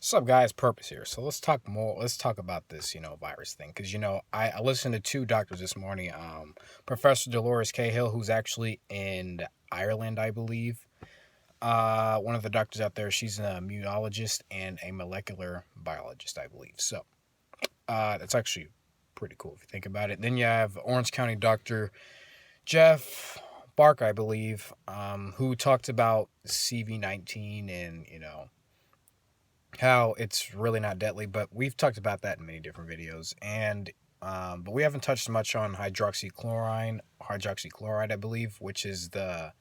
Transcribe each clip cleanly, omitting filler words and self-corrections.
What's up, guys? Purpose here. So let's talk more. Let's talk about this, virus thing. Because I listened to two doctors this morning. Professor Dolores Cahill, who's actually in Ireland, I believe. One of the doctors out there. She's an immunologist and a molecular biologist, I believe. So, that's actually pretty cool if you think about it. Then you have Orange County Doctor Jeff Burke, I believe, who talked about CV-19 and how it's really not deadly, but we've talked about that in many different videos. And but we haven't touched much on hydroxychloride, I believe, which is the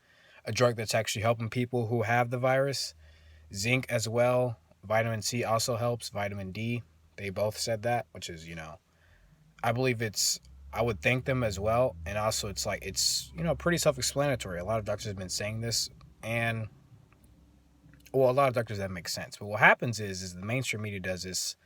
a drug that's actually helping people who have the virus. Zinc as well. Vitamin C also helps. Vitamin D. They both said that, which is I believe it's. I would thank them as well, and also it's pretty self-explanatory. A lot of doctors have been saying this, and well, a lot of doctors that makes sense. But what happens is the mainstream media does this,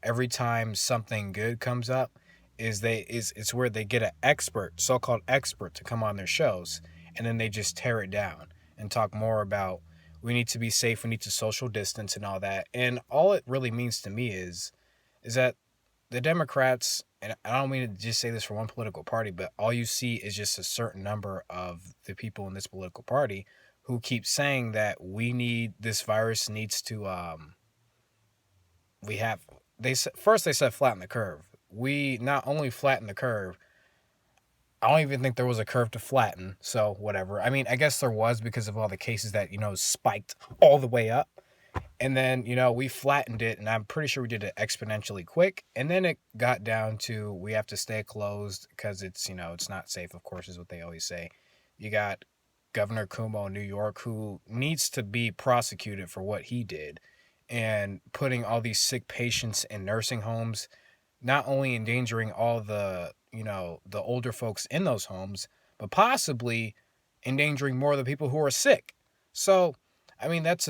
every time something good comes up, it's where they get an expert, so-called expert, to come on their shows, and then they just tear it down and talk more about we need to be safe, we need to social distance and all that. And all it really means to me is that the Democrats, and I don't mean to just say this for one political party, but all you see is just a certain number of the people in this political party who keep saying that this virus needs to we have they said flatten the curve. We not only flatten the curve, I don't even think there was a curve to flatten, so whatever. I mean, I guess there was because of all the cases that spiked all the way up. And then, we flattened it, and I'm pretty sure we did it exponentially quick. And then it got down to we have to stay closed because it's not safe, of course, is what they always say. You got Governor Cuomo in New York, who needs to be prosecuted for what he did and putting all these sick patients in nursing homes, not only endangering all the older folks in those homes, but possibly endangering more of the people who are sick. So, I mean, that's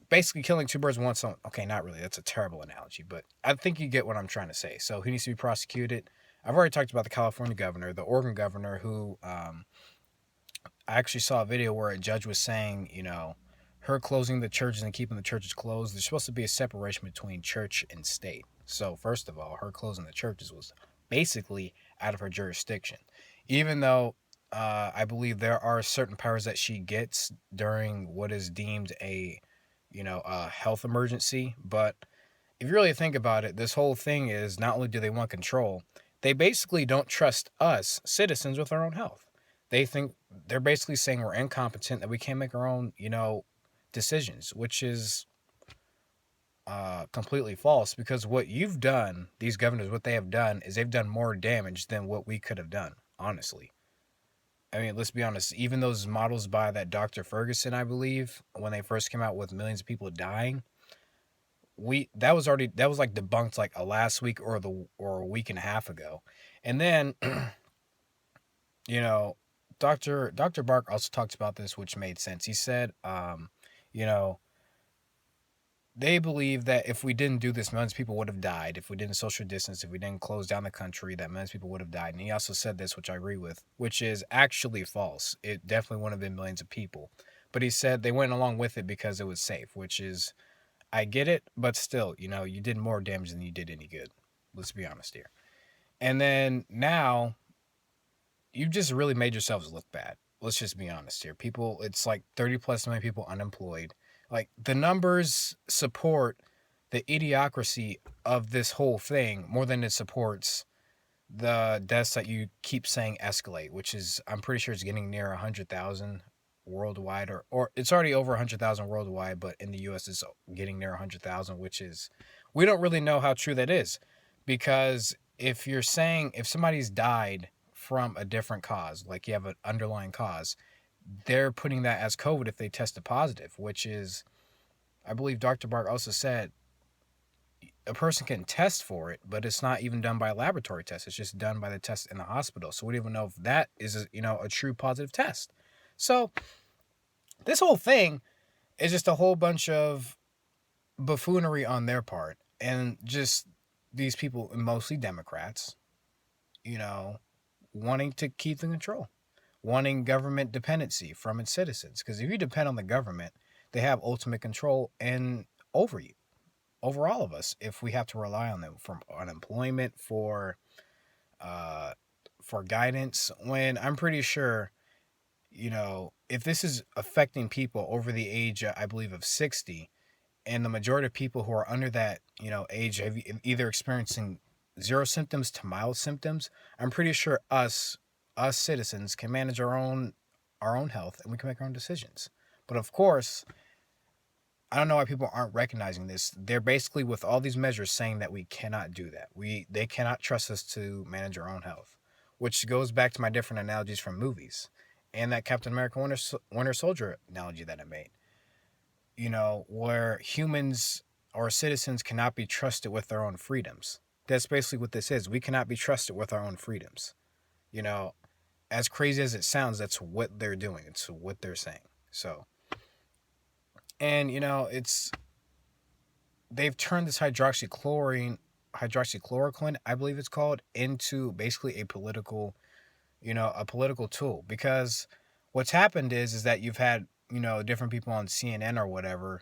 basically killing two birds with one stone. Okay, not really. That's a terrible analogy, but I think you get what I'm trying to say. So he needs to be prosecuted. I've already talked about the California governor, the Oregon governor, who I actually saw a video where a judge was saying, her closing the churches and keeping the churches closed, there's supposed to be a separation between church and state. So first of all, her closing the churches was basically out of her jurisdiction, even though I believe there are certain powers that she gets during what is deemed a health emergency. But if you really think about it, this whole thing is not only do they want control, they basically don't trust us citizens with our own health. They're basically saying we're incompetent, that we can't make our own, decisions, which is completely false, because what you've done, these governors, what they have done is they've done more damage than what we could have done, honestly. I mean, let's be honest, even those models by that Dr. Ferguson, I believe, when they first came out with millions of people dying, that was like debunked like a last week or a week and a half ago. And then you know Dr. Bark also talked about this, which made sense. He said you know they believe that if we didn't do this, millions of people would have died. If we didn't social distance, if we didn't close down the country, that millions of people would have died. And he also said this, which I agree with, which is actually false. It definitely wouldn't have been millions of people. But he said they went along with it because it was safe, which is, I get it, but still, you did more damage than you did any good. Let's be honest here. And then now, you've just really made yourselves look bad. Let's just be honest here. People, it's like 30 plus million people unemployed. Like, the numbers support the idiocracy of this whole thing more than it supports the deaths that you keep saying escalate, which is, I'm pretty sure it's getting near 100,000 worldwide, or it's already over 100,000 worldwide, but in the US it's getting near 100,000, which is, we don't really know how true that is, because if you're saying if somebody's died from a different cause, like you have an underlying cause, they're putting that as COVID if they tested positive, which is, I believe Dr. Bark also said, a person can test for it, but it's not even done by a laboratory test. It's just done by the test in the hospital. So we don't even know if that is a true positive test. So this whole thing is just a whole bunch of buffoonery on their part, and just these people, mostly Democrats, you know, wanting to keep the control, wanting government dependency from its citizens. Because if you depend on the government they have ultimate control and over you, over all of us, if we have to rely on them for unemployment, uh, for guidance. When I'm pretty sure, if this is affecting people over the age, I believe, of 60, and the majority of people who are under that, age have either experiencing zero symptoms to mild symptoms, I'm pretty sure us citizens can manage our own health, and we can make our own decisions. But of course, I don't know why people aren't recognizing this. They're basically, with all these measures, saying that we cannot do that. They cannot trust us to manage our own health, which goes back to my different analogies from movies, and that Captain America Winter Soldier analogy that I made. Where humans or citizens cannot be trusted with their own freedoms. That's basically what this is. We cannot be trusted with our own freedoms. You know, as crazy as it sounds, that's what they're doing. It's what they're saying. So, and it's they've turned this hydroxychloroquine, I believe it's called, into basically a political tool, because what's happened is that you've had, different people on CNN or whatever,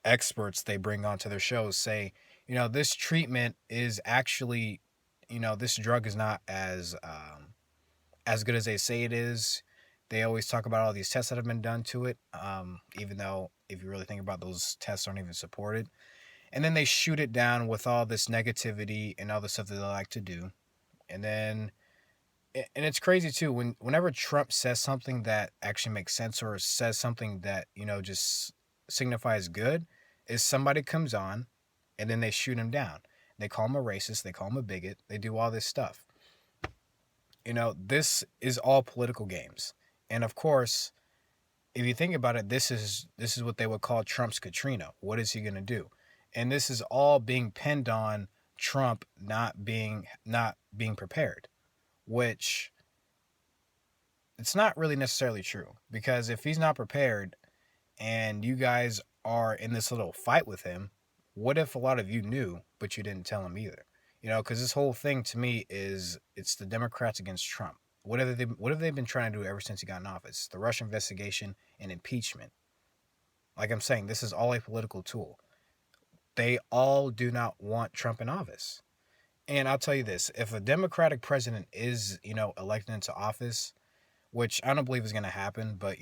experts they bring onto their shows say, this treatment is actually, this drug is not as good as they say it is. They always talk about all these tests that have been done to it, even though if you really think about, those tests aren't even supported. And then they shoot it down with all this negativity and all the stuff that they like to do. And then, and it's crazy too, whenever Trump says something that actually makes sense, or says something that, just signifies good, is somebody comes on and then they shoot him down. They call him a racist, they call him a bigot, they do all this stuff. This is all political games. And of course, if you think about it, this is what they would call Trump's Katrina. What is he going to do? And this is all being pinned on Trump not being prepared, which it's not really necessarily true, because if he's not prepared and you guys are in this little fight with him, what if a lot of you knew but you didn't tell him either? Because this whole thing to me is, it's the Democrats against Trump. What have they been trying to do ever since he got in office? The Russia investigation and impeachment. Like I'm saying, this is all a political tool. They all do not want Trump in office. And I'll tell you this, if a Democratic president is, elected into office, which I don't believe is going to happen, but,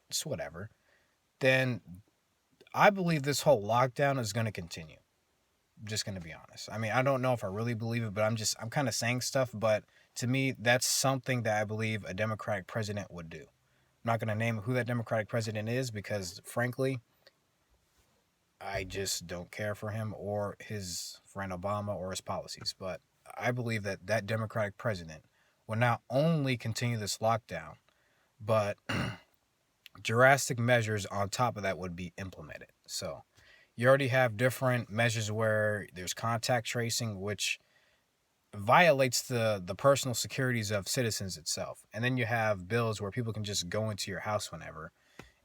it's whatever, then I believe this whole lockdown is going to continue. I'm just going to be honest. I mean, I don't know if I really believe it, but I'm kind of saying stuff, but to me, that's something that I believe a Democratic president would do. I'm not going to name who that Democratic president is, because frankly, I just don't care for him or his friend Obama or his policies. But I believe that that Democratic president will not only continue this lockdown, but drastic measures on top of that would be implemented. So you already have different measures where there's contact tracing, which violates the personal securities of citizens itself. And then you have bills where people can just go into your house whenever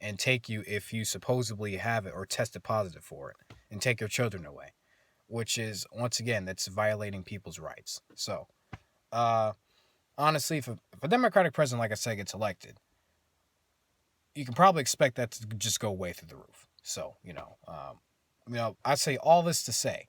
and take you if you supposedly have it or tested positive for it, and take your children away, which is, once again, that's violating people's rights. So, honestly, if a Democratic president, like I said, gets elected, you can probably expect that to just go way through the roof. So, I say all this to say,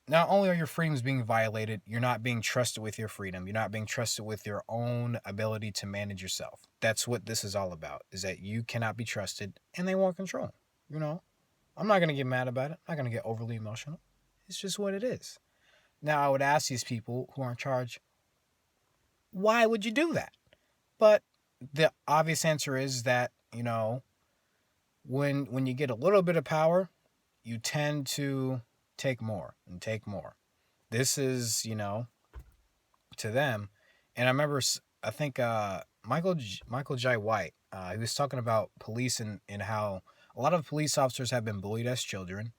not only are your freedoms being violated, you're not being trusted with your freedom. You're not being trusted with your own ability to manage yourself. That's what this is all about, is that you cannot be trusted and they want control. I'm not going to get mad about it. I'm not going to get overly emotional. It's just what it is. Now, I would ask these people who are in charge, why would you do that? But the obvious answer is that, when you get a little bit of power, you tend to take more and take more. This is, to them. And I remember, I think Michael J. White, he was talking about police, and how a lot of police officers have been bullied as children,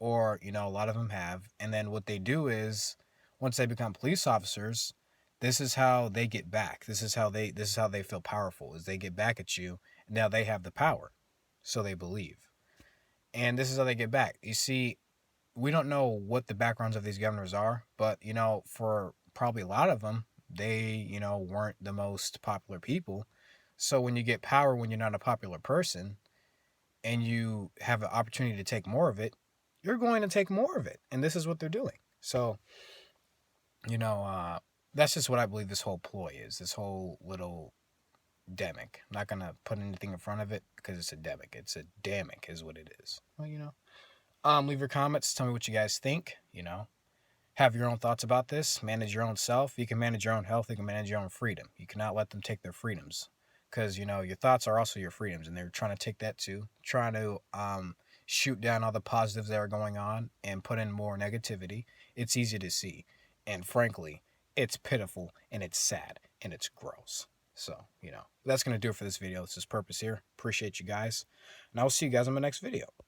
or, a lot of them have. And then what they do is, once they become police officers, this is how they get back. This is how they feel powerful, is they get back at you, and now they have the power. So they believe. And this is how they get back. You see, we don't know what the backgrounds of these governors are, but, for probably a lot of them, they, weren't the most popular people. So when you get power when you're not a popular person, and you have an opportunity to take more of it, you're going to take more of it. And this is what they're doing. So, you know, that's just what I believe this whole ploy is. This whole little demic. I'm not gonna put anything in front of it because it's a demic. It's a damic is what it is. Well, leave your comments. Tell me what you guys think. Have your own thoughts about this. Manage your own self. You can manage your own health. You can manage your own freedom. You cannot let them take their freedoms, because your thoughts are also your freedoms, and they're trying to take that too. Trying to shoot down all the positives that are going on and put in more negativity. It's easy to see, and frankly, it's pitiful and it's sad and it's gross. So that's gonna do it for this video. This is Purpose here. Appreciate you guys, and I will see you guys in my next video.